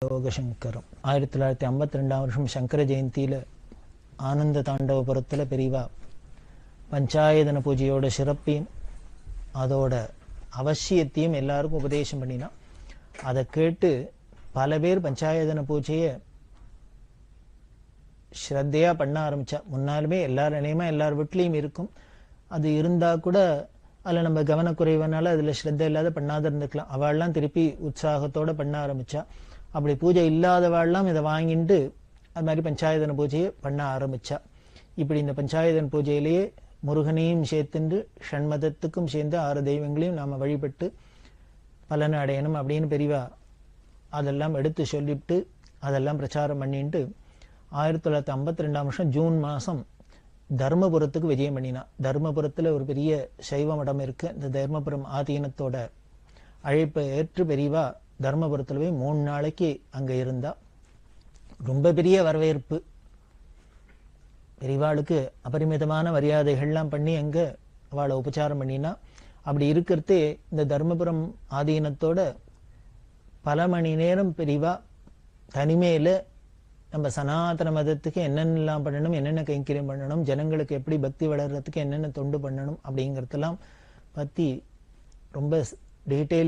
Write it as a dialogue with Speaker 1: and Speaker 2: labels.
Speaker 1: யோகசங்கரம் 1952 வருஷம் சங்கர ஜெயந்தியில ஆனந்த தாண்டவபுரத்துல பெரியவா பஞ்சாயதன பூஜையோட சிறப்பையும் அதோட அவசியத்தையும் எல்லாருக்கும் உபதேசம் பண்ணினா. அதை கேட்டு பல பேர் பஞ்சாயதன பூஜையை ஸ்ரத்தையா பண்ண ஆரம்பிச்சா. முன்னாலுமே எல்லாருமே எல்லார் வீட்லையும் இருக்கும். அது இருந்தா கூட அதில் நம்ம கவனக்குறைவனால அதில் ஸ்ரத்த இல்லாத பண்ணாத இருந்துக்கலாம். அவள்லாம் திருப்பி உற்சாகத்தோட பண்ண ஆரம்பிச்சா. அப்படி பூஜை இல்லாதவாள்லாம் இதை வாங்கிட்டு அது மாதிரி பஞ்சாயதன பூஜையை பண்ண ஆரம்பிச்சா. இப்படி இந்த பஞ்சாயதன பூஜையிலேயே முருகனையும் சேர்த்துண்டு ஷண்மதத்துக்கும் சேர்ந்து 6 தெய்வங்களையும் நாம வழிபட்டு பலனை அடையணும் அப்படின்னு பெரியவா அதெல்லாம் எடுத்து சொல்லிவிட்டு அதெல்லாம் பிரச்சாரம் பண்ணிட்டு 1952 வருஷம் ஜூன் மாசம் தர்மபுரத்துக்கு விஜயம் பண்ணினா. தர்மபுரத்துல ஒரு பெரிய சைவ மடம் இருக்கு. இந்த தர்மபுரம் ஆதீனத்தோட அழைப்பை ஏற்று பெரியவா தர்மபுரத்துல போய் 3 நாளைக்கு அங்க இருந்தா. ரொம்ப பெரிய வரவேற்பு. பெரியவாளுக்கு அபரிமிதமான மரியாதைகள்லாம் பண்ணி அங்க அவளை உபச்சாரம் பண்ணினா. அப்படி இருக்கிறதே இந்த தர்மபுரம் ஆதீனத்தோட பல மணி நேரம் பெரியவா தனிமையில நம்ம சனாதன மதத்துக்கு என்னென்னலாம் பண்ணணும், என்னென்ன கைங்கரியம் பண்ணணும், ஜனங்களுக்கு எப்படி பக்தி வளர்றதுக்கு என்னென்ன தொண்டு பண்ணணும் அப்படிங்கிறதெல்லாம் பத்தி ரொம்ப டீட்டெயில்